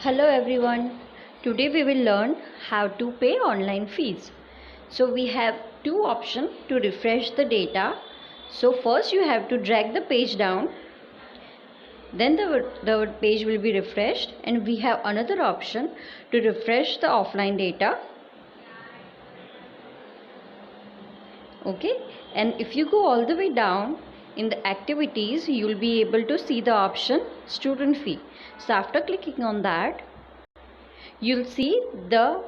Hello everyone. Today we will learn how to pay online fees. So we have two options to refresh the data. So first you have to drag the page down. Then the page will be refreshed, and we have another option to refresh the offline data. Okay, and if you go all the way down in the activities, you will be able to see the option student fee. So after clicking on that, you'll see the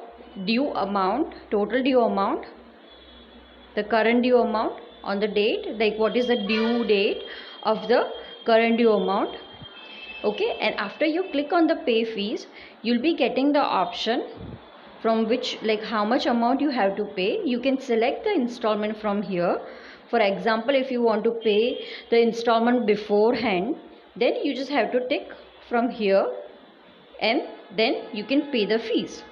due amount, total due amount, the current due amount on the date, like what is the due date of the current due amount. Okay, and after you click on the pay fees, you'll be getting the option from which, like how much amount you have to pay. You can select the installment from here. For example, if you want to pay the installment beforehand, then you just have to tick from here, and then you can pay the fees.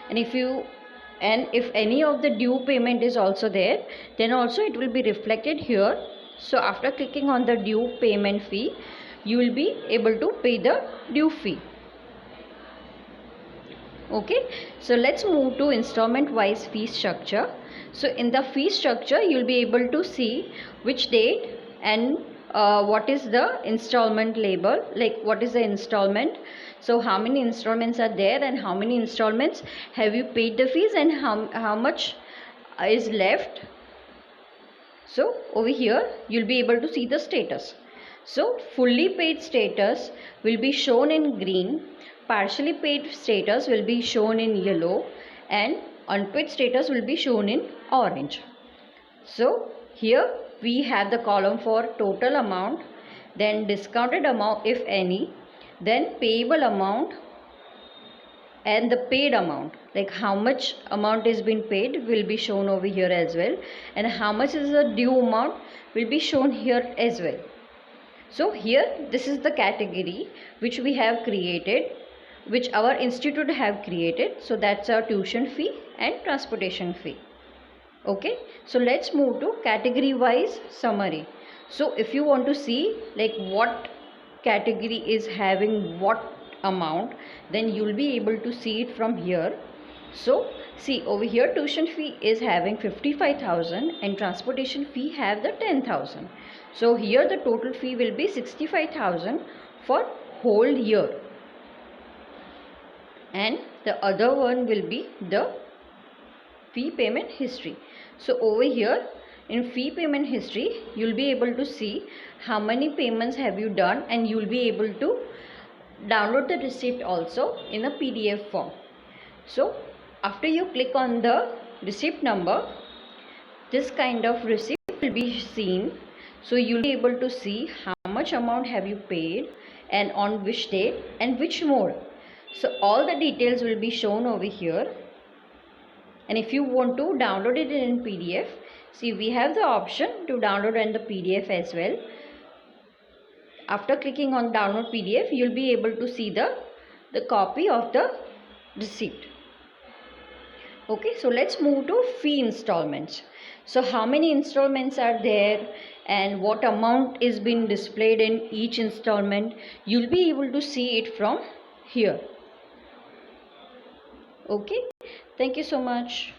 And if any of the due payment is also there, then also it will be reflected here. So after clicking on the due payment fee, you will be able to pay the due fee. Okay, so let's move to installment wise fee structure. So in the fee structure, you'll be able to see which date and what is the installment label, like what is the installment. So how many installments are there, and how many installments have you paid the fees, and how much is left. So over here you'll be able to see the status. So fully paid status will be shown in green, partially paid status will be shown in yellow, and unpaid status will be shown in orange. So here we have the column for total amount, then discounted amount if any, then payable amount, and the paid amount, like how much amount is been paid will be shown over here as well, and how much is the due amount will be shown here as well. So here this is the category which we have created, which our institute have created. So that's our tuition fee and transportation fee. Okay, so let's move to category wise summary. So if you want to see like what category is having what amount, then you'll be able to see it from here. So see over here, tuition fee is having 55,000 and transportation fee have the 10,000. So here the total fee will be 65,000 for whole year, and the other one will be the fee payment history. So over here in fee payment history, you'll be able to see how many payments have you done, and you'll be able to download the receipt also in a PDF form. So after you click on the receipt number, this kind of receipt will be seen. So you'll be able to see how much amount have you paid, and on which date and which mode. So all the details will be shown over here. And if you want to download it in PDF, see we have the option to download in the PDF as well. After clicking on download PDF, you'll be able to see the copy of the receipt. Okay, so let's move to fee installments. So how many installments are there, and what amount is being displayed in each installment, you'll be able to see it from here. Okay, thank you so much.